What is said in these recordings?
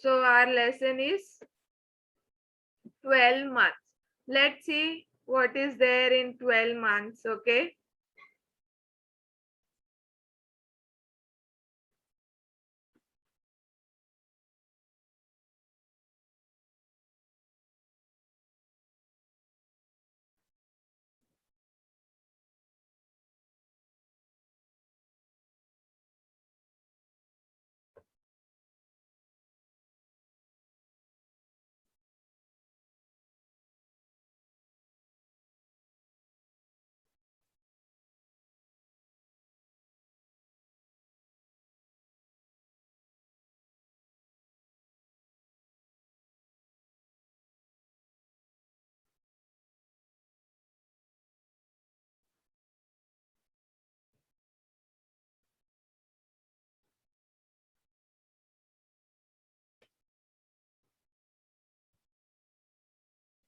So our lesson is 12 months. Let's see what is there in 12 months, okay?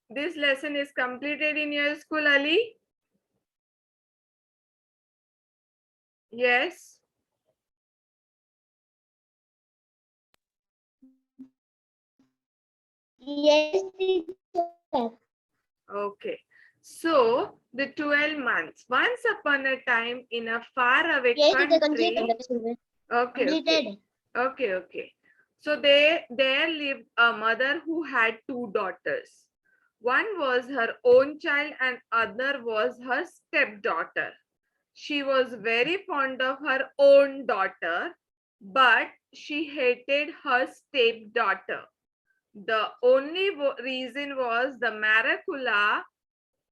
This lesson is completed in your school, Ali? Yes. Yes, teacher. Okay. So the 12 months. Once upon a time in a faraway Yes, teacher, country. completed. Okay. Okay. So there lived a mother who had two daughters. One was her own child and other was her stepdaughter. She was very fond of her own daughter, but she hated her stepdaughter. The only reason was the Maracula,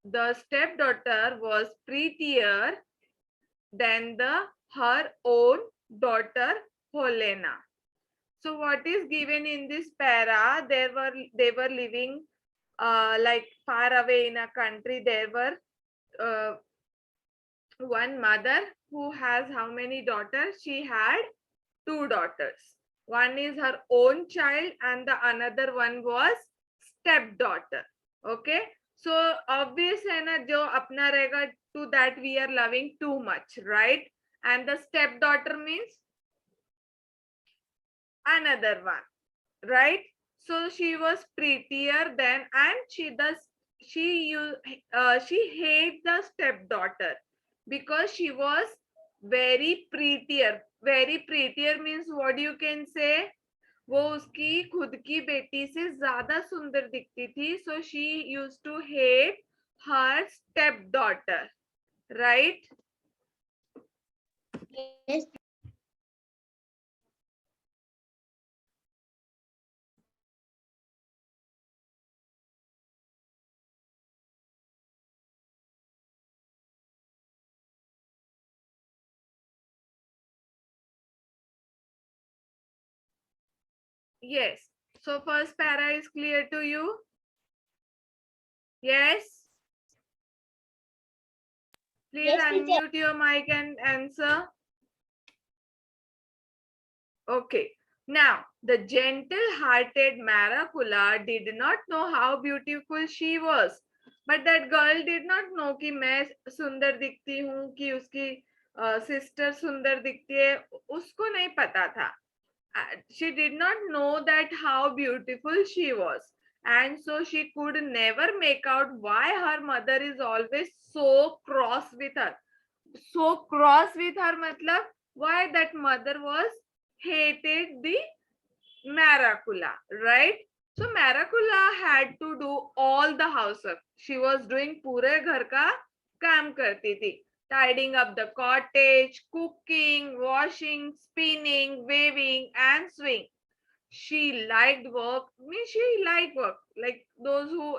the stepdaughter, was prettier than her own daughter Helena. So what is given in this para? They were living like far away in a country. There were one mother who has how many daughters? She had two daughters. One is her own child and the another one was stepdaughter. Okay. So obvious है ना जो अपना रहेगा to that we are loving too much, right? And the stepdaughter means another one, right? So she was prettier than, and she hated the stepdaughter because she was very prettier. Very prettier means what you can say? वो उसकी खुद की बेटी से ज्यादा सुंदर दिखती थी. So she used to hate her stepdaughter, right? Yes. Yes. So first para is clear to you? Yes. Please Yes, teacher. unmute your mic and answer. Okay. Now, the gentle-hearted Maracula did not know how beautiful she was. But that girl did not know कि मैं सुंदर दिखती हूँ कि उसकी sister सुंदर दिखती है. उसको नहीं पता था. She did not know that how beautiful she was. And so she could never make out why her mother is always so cross with her. So cross with her matlab why that mother was hated the Maracula, right? So Maracula had to do all the housework. She was doing पूरे घर का काम करती थी. Tidying up the cottage, cooking, washing, spinning, weaving, and sewing. She liked work. Means she liked work. Like those who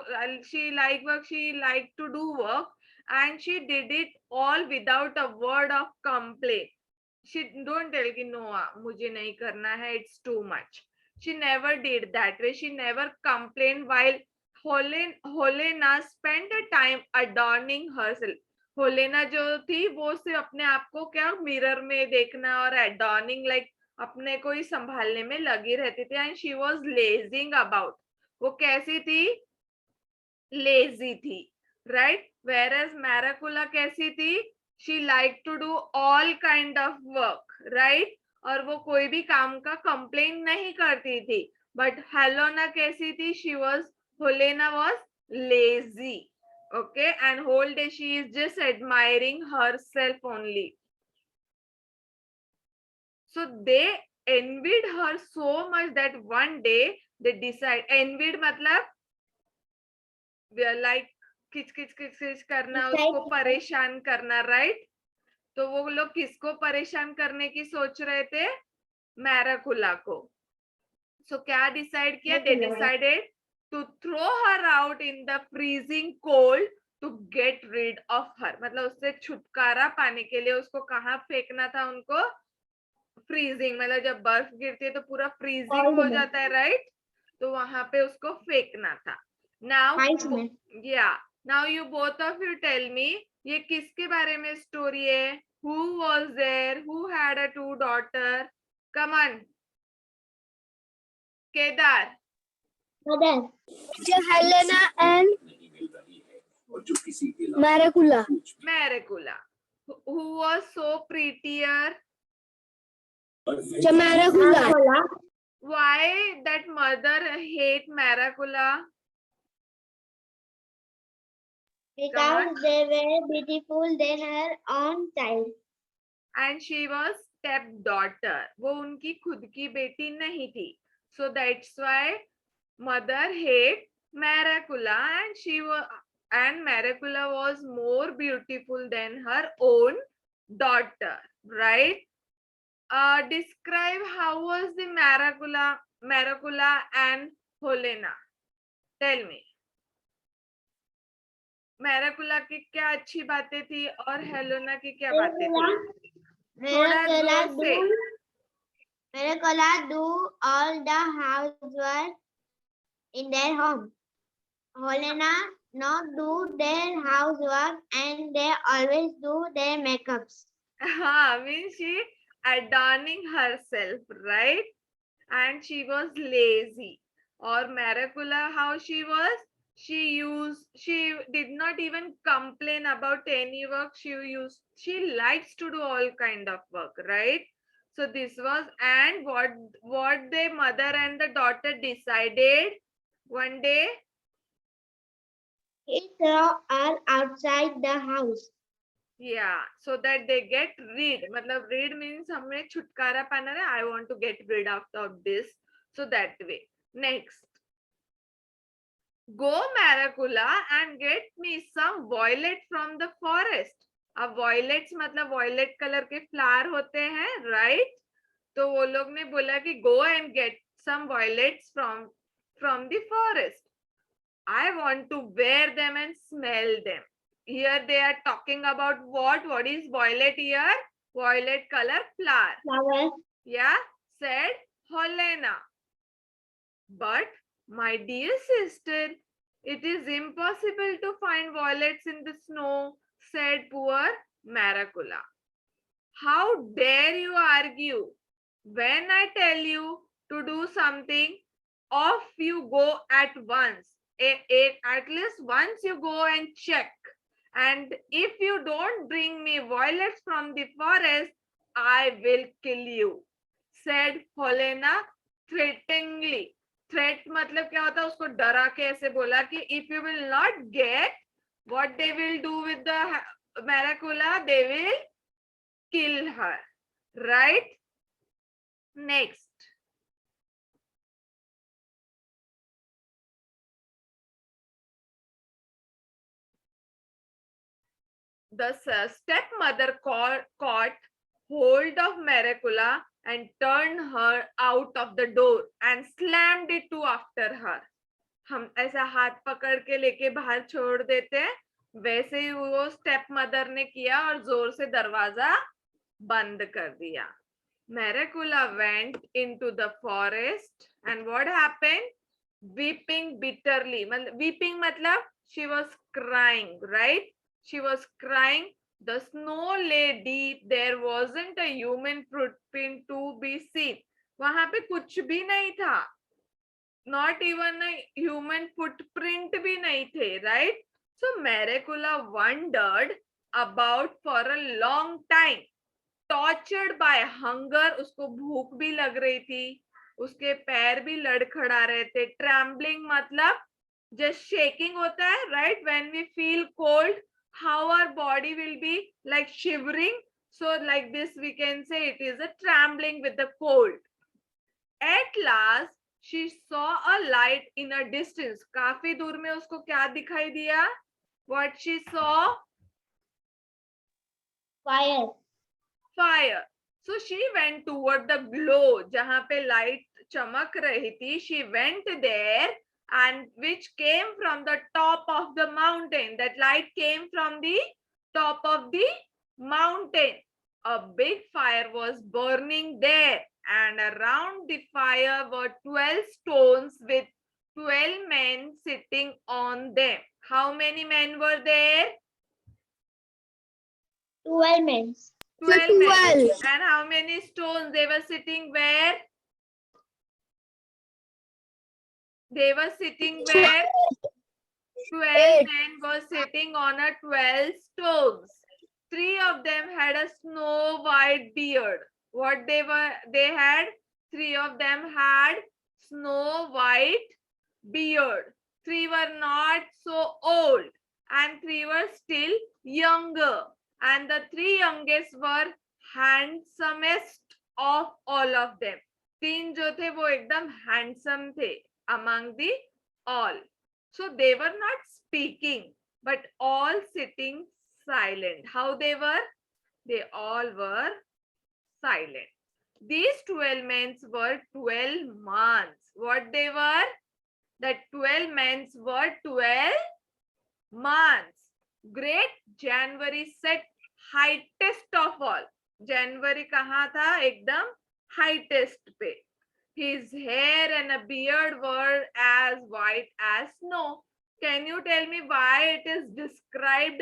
she liked work, she liked to do work, and she did it all without a word of complaint. She don't tell कि no, मुझे नहीं करना है. It's too much. She never did that way. She never complained while Helena spent a time adorning herself. Helena जो थी वो सिर्फ अपने आप को क्या मिरर में देखना और adorning like अपने को ही संभालने में लगी रहती थी. And she was lazing about. वो कैसी थी? लेजी थी, राइट? वेयर एज मैराकुला कैसी थी? She like to do all kind of work, right? और वो कोई भी काम का कंप्लेन नहीं करती थी. बट हेलोना कैसी थी? Helena was lazy. Okay, and whole day she is just admiring herself only. So they envied her so much that one day they decide. Envied मतलब like किच किच किच किच करना, उसको परेशान करना, राइट? तो वो लोग किसको परेशान करने की सोच रहे थे? मैराकुला को. So क्या डिसाइड किया? They decided to throw her out in the freezing cold to get rid of her. मतलब उससे छुटकारा पाने के लिए उसको कहाँ फेंकना था उनको? फ्रीजिंग, मतलब जब बर्फ गिरती है तो पूरा फ्रीजिंग हो जाता है, राइट? तो वहां पे उसको फेंकना था. Now now you both of you tell me, ये किसके बारे में स्टोरी है? Who was there? Who had a 2 daughter? Come on Kedar. Mother. Helena and Maracula. Maracula. Who was so prettier? Maracula. Why that mother hate Maracula? Because they were beautiful than her own child. And she was stepdaughter. वो उनकी खुद की बेटी नहीं थी. So that's why mother hate Maracula, and Maracula was more beautiful than her own daughter, right? Describe how was the Maracula and Helena. Tell me. मैराकुला की क्या अच्छी बातें थी और हेलोना की क्या बातें थी? थोड़ा जोर से. Maracula do all the housework in their home. Helena not do their housework and they always do their makeups. Means she adorning herself, right? And she was lazy. Or Maracula, how she was? She did not even complain about any work. She likes to do all kind of work, right? So this was, and what the mother and the daughter decided one day? He threw her outside the house. Yeah, so that they get rid. मतलब rid means हमें छुटकारा पाना है. I want to get rid of this. So that way. Next. Go Maracula and get me some violet from the forest. अब violets मतलब violet color के flower होते हैं, right? तो वो लोग ने बोला कि go and get some violets from the forest. I want to wear them and smell them. Here they are talking about what? What is violet here? Violet color flower. Yeah, said Helena. But my dear sister, it is impossible to find violets in the snow, said poor Maracula. How dare you argue? When I tell you to do something, off you go at once. At least once you go and check. And if you don't bring me violets from the forest, I will kill you, said Helena threateningly. Threat मतलब क्या होता है? उसको डरा के ऐसे बोला कि if you will not get, what they will do with the Maracula? They will kill her, right? Next. The stepmother caught hold of Maracula and turned her out of the door and slammed it to after her. हम ऐसा हाथ पकड़ के लेके बाहर छोड़ देते हैं, वैसे ही वो स्टेप मदर ने किया और जोर से दरवाजा बंद कर दिया. Maracula went into the forest and what happened? Weeping bitterly. Weeping मतलब she was crying, right? She was crying. The snow lay deep. There wasn't a human footprint to be seen. वहां पे कुछ भी नहीं था. Not even a human footprint भी नहीं थे, right? So Maracula wondered about for a long time. Tortured by hunger, उसको भूख भी लग रही थी. उसके पैर भी लड़खड़ा रहे थे. ट्रैम्बलिंग मतलब just shaking होता है, right? When we feel cold, how our body will be like shivering. So like this we can say it is a trembling with the cold. At last she saw a light in a distance. काफी दूर में उसको क्या दिखाई दिया? What she saw? Fire. Fire. So she went toward the glow. जहाँ पे light चमक रही थी. She went there and which came from the top of the mountain. That light came from the top of the mountain. A big fire was burning there, and around the fire were 12 stones with 12 men sitting on them. How many men were there? 12 men. 12 men. And how many stones they were sitting where? They were sitting where? 12 men were sitting on a 12 stones. 3 of them had a snow white beard. What they had? 3 of them had snow white beard. 3 were not so old and 3 were still younger. And the 3 youngest were handsomest of all of them. 3 जो थे वो एकदम handsome थे among the all. So they were not speaking, but all sitting silent. How they were? They all were silent. These 12 men were 12 months. What they were? The 12 men were 12 months. Great January set highest of all. January कहाँ था? एकदम highest पे. His hair and a beard were as white as snow. Can you tell me why it is described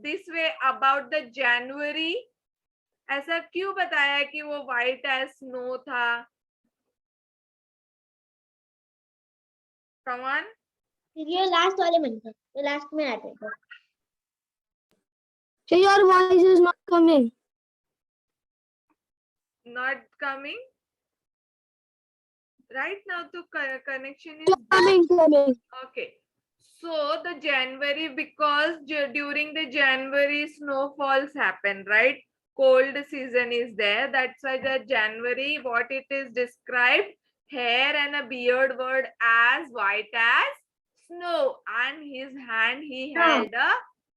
this way about the January? ऐसा क्यों बताया कि वो white as snow था? Come on. ये लास्ट वाले में था, ये लास्ट में आते थे. So your voice is not coming. Not coming. Right now the connection is Coming. okay. So the January, because during the January snowfalls happen, right? Cold season is there. That's why the January, what it is described, hair and a beard were as white as snow, and his hand he held a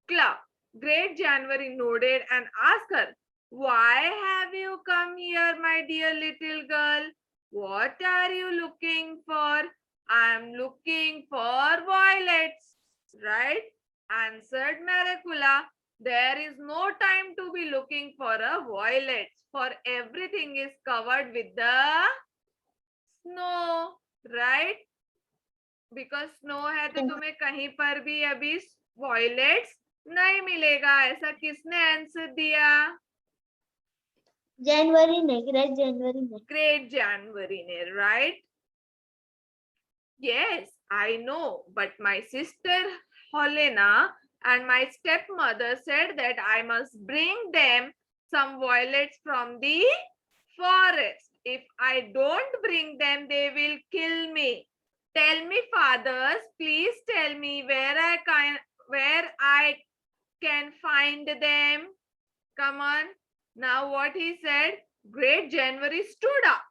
club. Great January nodded and asked her, "Why have you come here, my dear little girl? What are you looking for?" "I'm looking for violets." "Right?" answered Maracula. "There is no time to be looking for a violet, for everything is covered with the snow." Right? Because snow है तो तुम्हें कहीं पर भी अभी violets नहीं मिलेगा. ऐसा किसने आंसर दिया? जनवरी ने, ग्रेट जनवरी ने. Great January ने, right? Yes, I know, but my sister Helena and my stepmother said that I must bring them some violets from the forest. If I don't bring them, they will kill me. Tell me, fathers, please tell me where I can find them. Come on. Now what he said, Great January stood up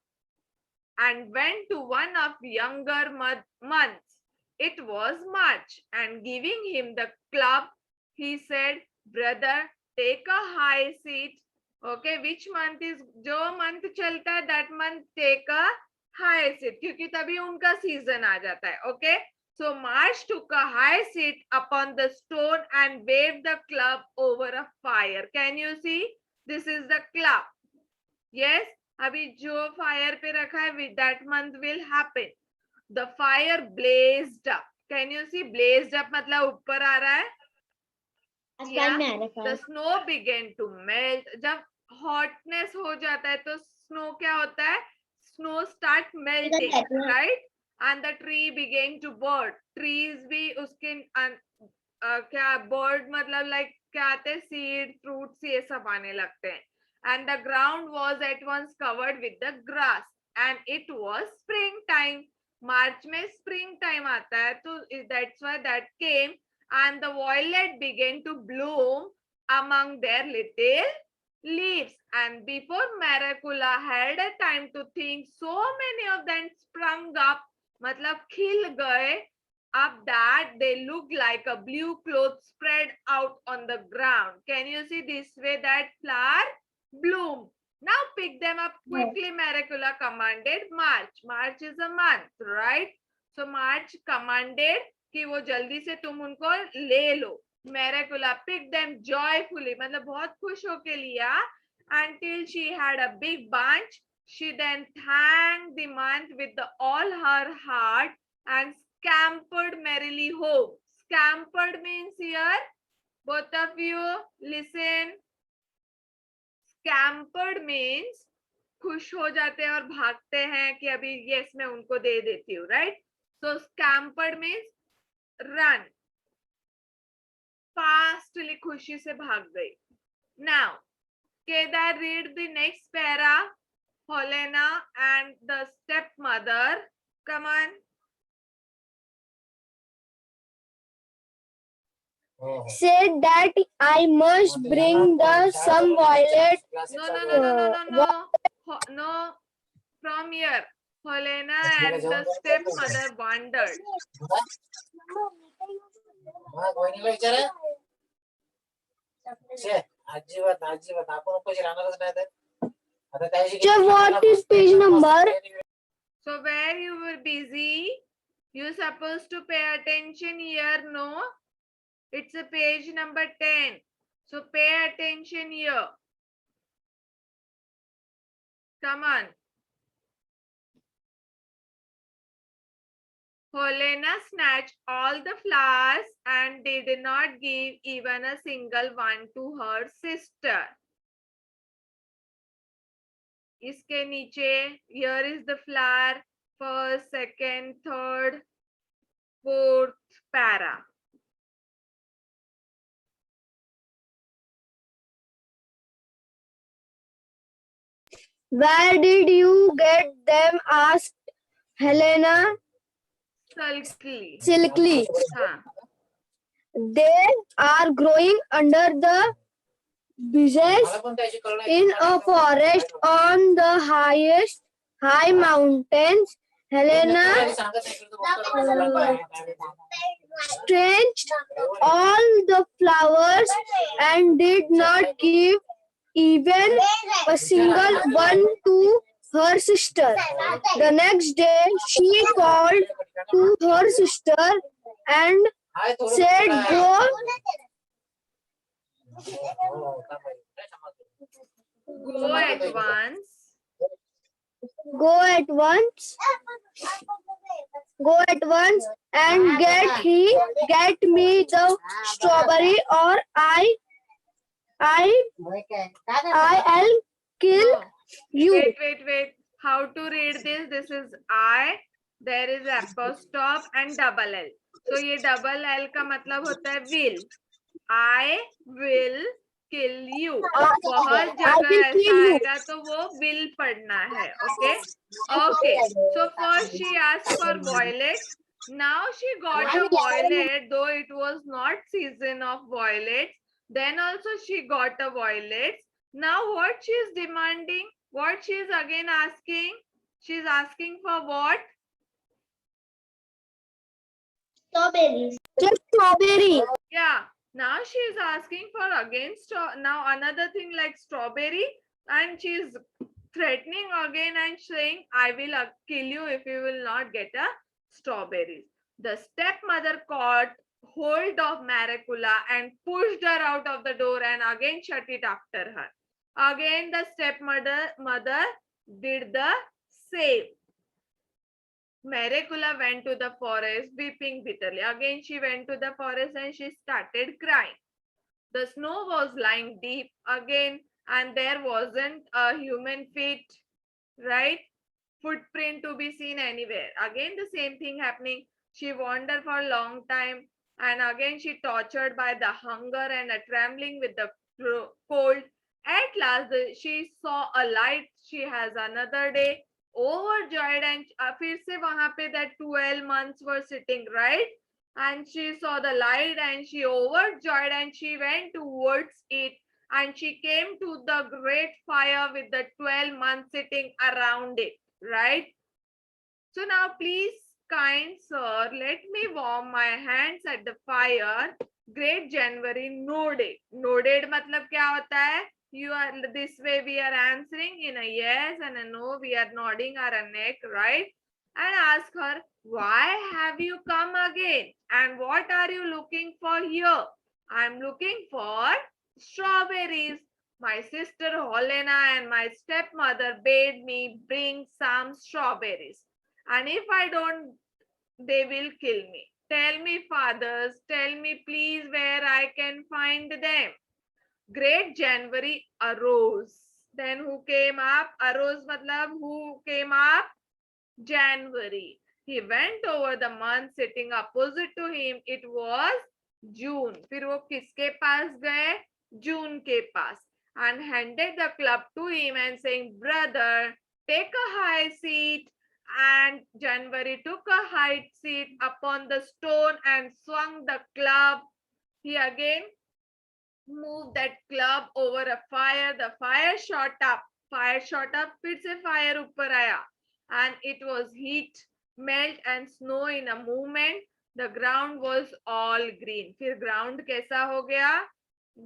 and went to one of younger months. It was March, and giving him the club, he said, "Brother, take a high seat." Okay, which month is, जो month चलता है, that month take a high seat, क्योंकि तभी उनका season आ जाता है. Okay, so March took a high seat upon the stone and waved the club over a fire. Can you see? This is the club. Yes. अभी जो fire पे रखा है, that month will happen. The fire blazed up. Can you see? Blazed up मतलब ऊपर आ रहा है. आसमान में आ रहा है. The snow began to melt. जब hotness हो जाता है तो snow क्या होता है? Snow start melting, right? And the tree began to burn. Trees भी उसके क्या bird मतलब like क्या आते हैं? Seed, fruits ये सब आने लगते हैं. And the ground was at once covered with the grass. and it was springtime. March में spring time आता है, तो that's why that came, and the violet began to bloom among their little leaves. And before Maracula had a time to think, so many of them sprung up, मतलब खिल गए. Up that they looked like a blue cloth spread out on the ground. Can you see this way that flower bloom? Now pick them up quickly, Maracula commanded. March. March is a month, right? So March commanded कि वो जल्दी से तुम उनको ले लो. Maracula picked them joyfully, मतलब बहुत खुश होके लिया. Until she had a big bunch, she then thanked the month with all her heart and scampered merrily home. Scampered means here, both of you listen. Scampered means खुश हो जाते हैं और भागते हैं कि अभी yes मैं उनको दे देती हूँ, right? So scampered means run. Fastly खुशी से भाग गई. Now, Kedar read the next para. Helena and the stepmother. Come on. Said that I must bring the some violet. No. From here, Helena and the stepmother wondered. So what is page number? So where you were busy, you supposed to pay attention here, no? It's a page number 10. So pay attention here. Come on. Helena snatched all the flowers and did not give even a single one to her sister. इसके नीचे, here is the flower, first, second, third, fourth para. Where did you get them? Asked Helena silkily. हाँ. They are growing under the bushes in a forest on the high mountains. Helena stretched all the flowers and did not give even a single one to her sister. The next day, she called to her sister and said, Go at once. Go at once and get me the strawberry, or I'll kill No. you. Wait. How to read this? This is I. There is apostrophe and double L. So ये double L का मतलब होता है will. I will kill you. बहुत जगह ऐसा आएगा तो वो will पढ़ना है. Okay. So first she asked for violets. Now she got a violet, though it was not season of violets. Then also she got a violet. Now what she is demanding? What she is again asking? She is asking for what? Strawberries. Just strawberry. Yeah. Now she is asking for again now another thing like strawberry, and she is threatening again and saying, I will kill you if you will not get a strawberries. The stepmother caught hold of Maracula and pushed her out of the door and again shut it after her. Again the stepmother did the same. Maracula went to the forest weeping bitterly. Again she went to the forest and she started crying. The snow was lying deep again and there wasn't a human feet, right? Footprint to be seen anywhere. Again the same thing happening. She wandered for a long time and again she tortured by the hunger and a trembling with the cold. At last she saw a light. She has another day. overjoyed and फिर से वहां पे that 12 months were sitting, right? And she saw the light and she overjoyed and she went towards it and she came to the great fire with the 12 months sitting around it, right? So now please, kind sir, let me warm my hands at the fire. Great January nodded. Nodded मतलब क्या होता है? You are this way we are answering in a yes and a no. We are nodding our neck, right? And ask her, why have you come again? And what are you looking for here? I'm looking for strawberries. My sister Helena and my stepmother bade me bring some strawberries. And if I don't, they will kill me. Tell me, fathers, tell me please where I can find them. Great January arose. Then who came up? Arose matlab who came up? January. He went over the month sitting opposite to him. It was June. फिर वो किसके पास गए? June के पास. And handed the club to him and saying, brother, take a high seat. And January took a high seat upon the stone and swung the club. He again moved that club over a fire. The fire shot up. Fire shot up. फिर से fire ऊपर आया. And it was heat, melt and snow in a moment. The ground was all green. फिर ground कैसा हो गया?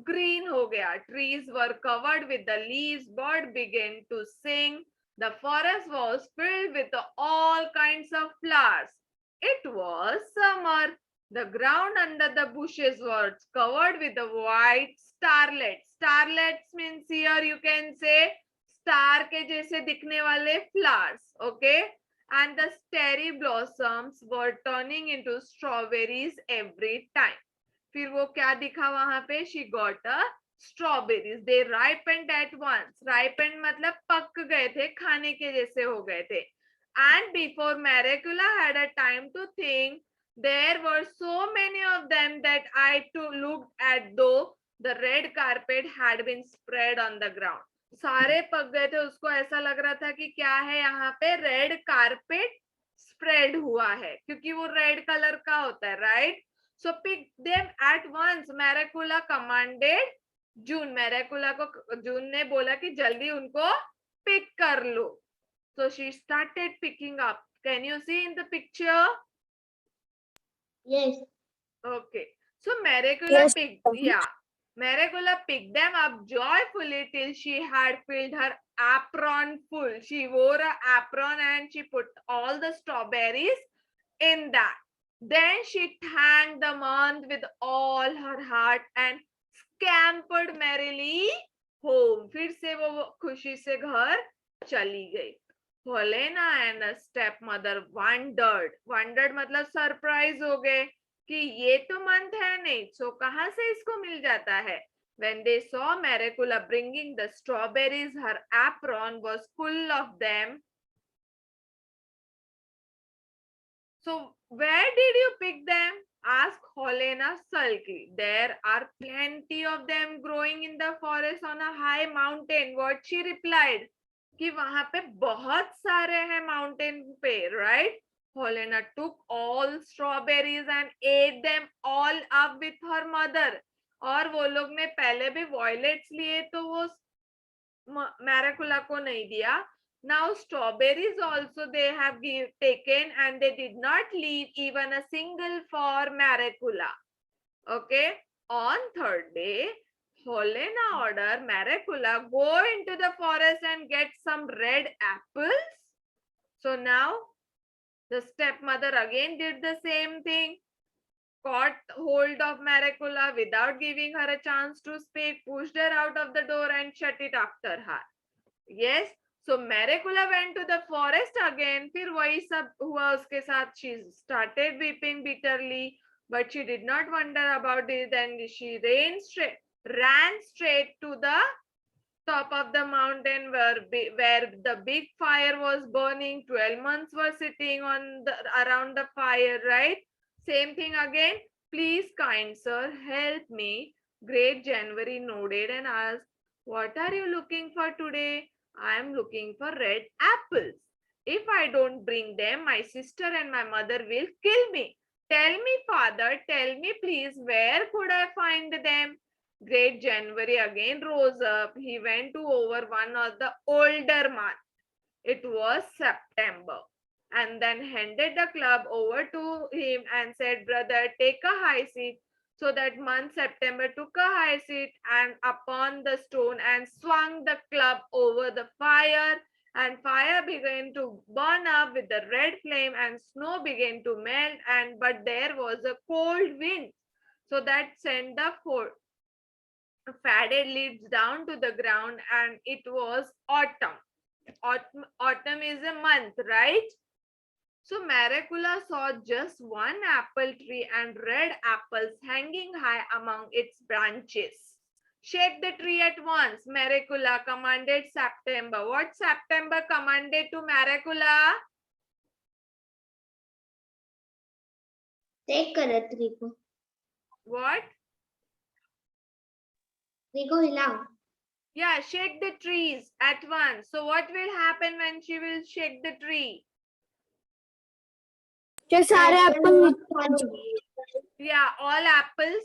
Green हो गया. Trees were covered with the leaves. Bird began to sing. The forest was filled with all kinds of flowers. It was summer. The ground under the bushes was covered with the white starlets. Starlets means here you can say star के जैसे दिखने वाले flowers, okay? And the cherry blossoms were turning into strawberries every time. फिर वो क्या दिखा वहां पे? She got a strawberries. They ripened at once. Ripened मतलब पक गए थे, खाने के जैसे हो गए थे. And before Maricula had a time to think, there were so many of them that I too looked at though the red carpet had been spread on the ground. सारे पक गए थे, उसको ऐसा लग रहा था कि क्या है यहाँ पे? रेड कारपेट स्प्रेड हुआ है, क्योंकि वो रेड कलर का होता है, right? So pick them at once. मैराकुला कमांडेड जून. मैराकुला को जून ने बोला कि जल्दी उनको पिक कर लो. So she started picking up. Can you see in the picture? Yes. Okay. So Maricula Yes. Maricula picked them up joyfully till she had filled her apron full. She wore an apron and she put all the strawberries in that. Then she thanked the month with all her heart and scampered merrily home. फिर से वो खुशी से घर चली गई. Helena and her stepmother wondered मतलब surprise हो गए कि ये तो मंथ है नहीं, सो कहां से इसको मिल जाता है. When they saw Maricula bringing the strawberries, her apron was full of them. So where did you pick them? Asked Helena sulky. There are plenty of them growing in the forest on a high mountain. What she replied? कि वहां पे बहुत सारे हैं mountain पे, right? Helena took all strawberries and ate them all up with her mother. और वो लोग ने पहले भी violets लिए तो वो Maricula को नहीं दिया. Now strawberries also they have taken and they did not leave even a single for Maricula. Okay. On third day, Helena ordered Maricula go into the forest and get some red apples. So now the stepmother again did the same thing. Caught hold of Maricula without giving her a chance to speak, pushed her out of the door and shut it after her. Yes. So Maricula went to the forest again. फिर वही सब हुआ उसके साथ. She started weeping bitterly, but she did not wonder about it. Then she ran straight to the top of the mountain where the big fire was burning. 12 months were sitting on around the fire, right? Same thing again. Please, kind sir, help me. Great January nodded and asked, what are you looking for today? I am looking for red apples. If I don't bring them, my sister and my mother will kill me. Tell me, father, tell me please, where could I find them? Great January again rose up. He went to over one of the older months. It was September. And then handed the club over to him and said, brother, take a high seat. So that month September took a high seat and upon the stone and swung the club over the fire, and fire began to burn up with the red flame and snow began to melt, and but there was a cold wind, so that sent the faded leaves down to the ground, and it was autumn. Autumn is a month, right? So Maracula saw just one apple tree and red apples hanging high among its branches. Shake the tree at once, Maracula commanded September. What September commanded to Maracula? Take करो tree को. What? Tree को हिलाओ. Yeah, shake the trees at once. So what will happen when she will shake the tree? जो सारे Apple Yeah, all apples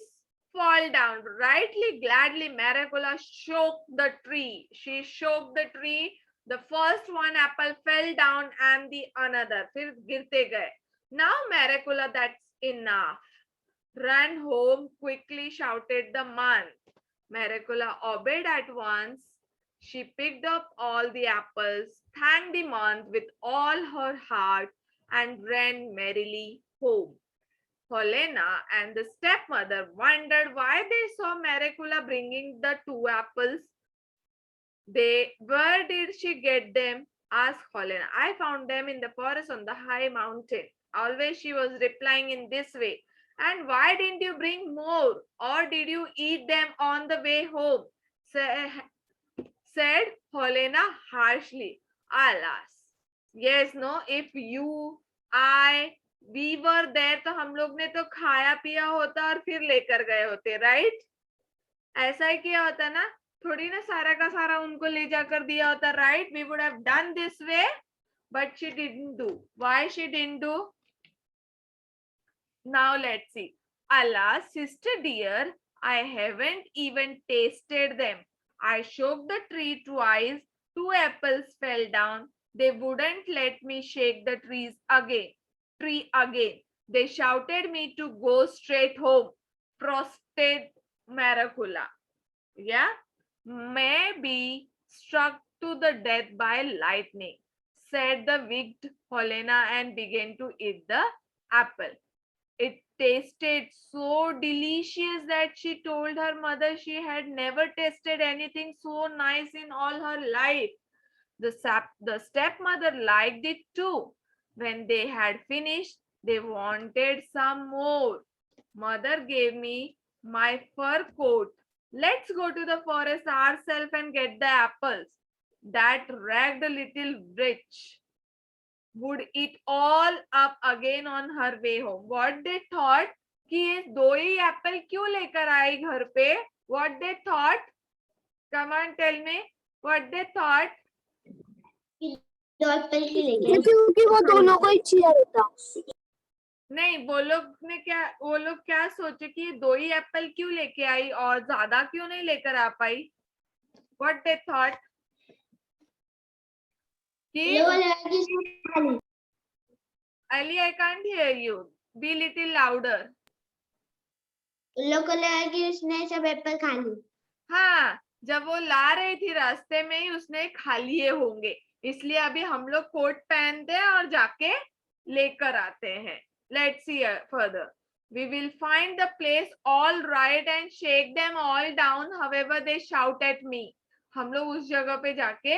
fall down. Rightly, gladly, Maracula shook the tree. She shook the tree. The first one apple fell down and the another. फिर गिरते गए. Now Maracula, that's enough. Run home quickly, shouted the month. Maracula obeyed at once. She picked up all the apples, thanked the month with all her heart, and ran merrily home. Helena and the stepmother wondered why they saw Maracula bringing the 2 apples. Where did she get them? Asked Helena. I found them in the forest on the high mountain. Always she was replying in this way. And why didn't you bring more? Or did you eat them on the way home? Said Helena harshly. Alas. Yes, no, if you, I, we were there, तो हम लोग ने तो खाया पिया होता और फिर लेकर गए होते, right? ऐसा ही किया होता ना, थोड़ी ना सारा का सारा उनको ले जाकर दिया होता, right? We would have done this way, but she didn't do. Why she didn't do? Now let's see. Alas, sister dear, I haven't even tasted them. I shook the tree twice. 2 apples fell down. They wouldn't let me shake the tree again. They shouted me to go straight home. Frosted Maracula. Yeah? May be struck to the death by lightning, said the wicked Helena and began to eat the apple. It tasted so delicious that she told her mother she had never tasted anything so nice in all her life. The stepmother liked it too. When they had finished, they wanted some more. Mother gave me my fur coat. Let's go to the forest ourselves and get the apples. That ragged little witch would eat all up again on her way home. What they thought कि ये 2 ही Apple क्यों लेकर आई घर पे? What they thought? Come on, tell me. What they thought? 2 Apple की लेके. क्योंकि वो दोनों को ही चाहिए था. नहीं, वो लोग क्या सोचे कि ये 2 ही एप्पल क्यों लेके आई और ज्यादा क्यों नहीं लेकर आ पाई? What they thought? Ali, I can't hear you. Be little louder. लोग को लगा कि उसने सब एप्पल खा ली. हाँ, जब वो ला रही थी रास्ते में ही उसने खा लिए होंगे, इसलिए अभी हम लोग कोट पहनते हैं और जाके लेकर आते हैं. Let's see further. We will find the place all right and shake them all down. However, they shout at me. हम लोग उस जगह पे जाके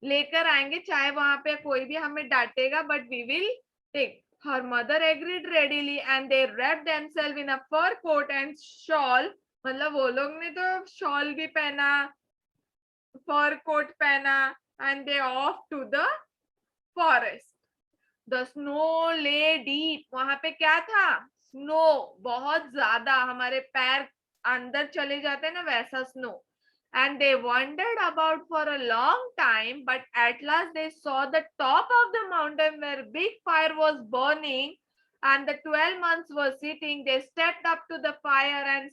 लेकर आएंगे, चाहे वहां पे कोई भी हमें डांटेगा, but we will take. Her mother agreed readily and they wrapped themselves in a fur coat and shawl. मतलब वो लोग ने तो शॉल भी पहना, फर कोट पहना, and they off to the forest. The snow lay deep. वहां पे क्या था? Snow, बहुत ज्यादा, हमारे पैर अंदर चले जाते हैं ना वैसा snow. and they wandered about for a long time, but at last they saw the top of the mountain where big fire was burning and the 12 months were sitting. They stepped up to the fire and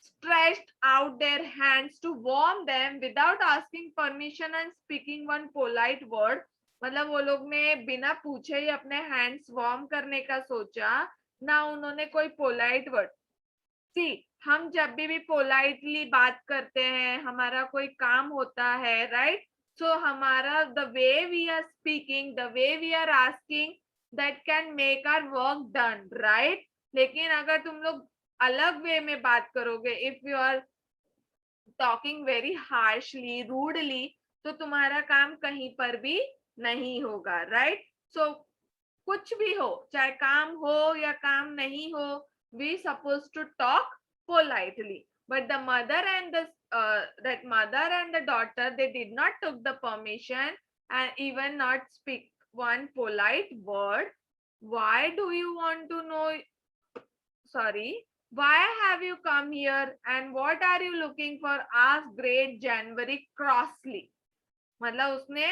stretched out their hands to warm them without asking permission and speaking one polite word. मतलब वो लोग ने बिना पूछे ही अपने hands warm करने का सोचा, ना उन्होंने कोई पोलाइट वर्ड. सी, हम जब भी पोलाइटली बात करते हैं, हमारा कोई काम होता है, राइट? सो हमारा the way we are speaking, the way we are asking, that can make our work done, right? लेकिन अगर तुम लोग अलग वे में बात करोगे, if you are talking very harshly, rudely, तो तुम्हारा काम कहीं पर भी नहीं होगा, राइट? सो कुछ भी हो, चाहे काम हो या काम नहीं हो, we supposed to talk politely. But the mother and the daughter, they did not took the permission and even not speak one polite word. Why do you want to know? Sorry, why have you come here and what are you looking for? Asked Great January crossly. मतलब उसने,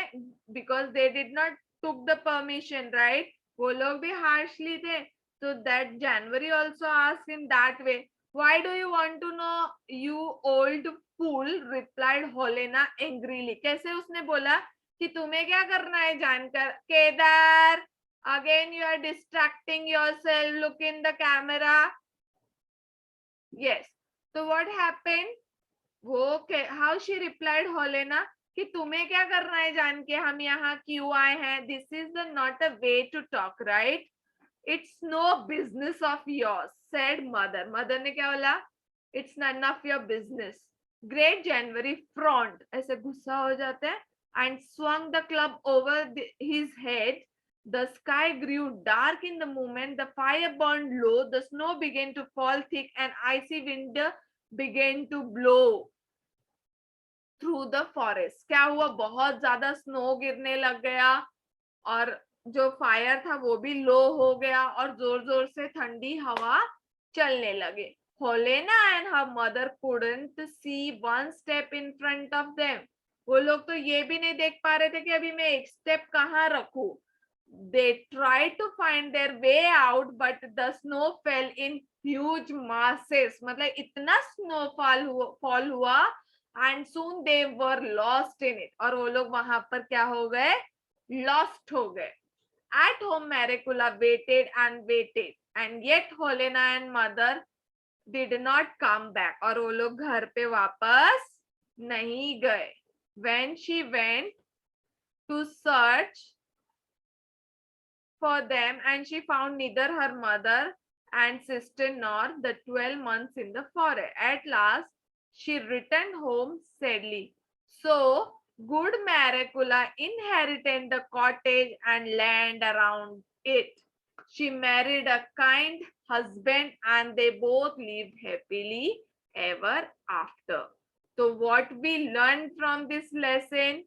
because they did not took the permission, right? वो लोग भी harshly थे. So that January also asked in that way. Why do you want to know, you old fool? Replied Helena angrily. कैसे उसने बोला कि तुम्हें क्या करना है जानकर? Kedar, again you are distracting yourself. Look in the camera. Yes. So what happened? वो how she replied Helena कि तुम्हें क्या करना है जान के हम यहाँ क्यों आए हैं? This is the not a way to talk, right? It's no business of yours, said mother. Mother ने क्या बोला? It's none of your business. Great January frowned, ऐसे गुस्सा हो जाते हैं, and swung the club over his head. The sky grew dark in the moment. The fire burned low. The snow began to fall thick, and icy wind began to blow through the forest. क्या हुआ? बहुत ज्यादा snow गिरने लग गया और जो fire था वो भी लो हो गया और जोर जोर से ठंडी हवा चलने लगे. Helena and her mother couldn't see one step in front of them. वो लोग तो ये भी नहीं देख पा रहे थे कि अभी मैं एक स्टेप कहाँ रखूं. They tried to find their way out, but the snow fell in huge masses. मतलब इतना snowfall हुआ and soon they were lost in it. और वो लोग वहां पर क्या हो गए? Lost हो गए. At home, Maricula waited and waited, and yet Helena and mother did not come back. और वो लोग घर पे वापस नहीं गए. When she went to search for them, and she found neither her mother and sister nor the 12 months in the forest. At last, she returned home sadly. So, good Maricula inherited the cottage and land around it. She married a kind husband and they both lived happily ever after. So what we learned from this lesson?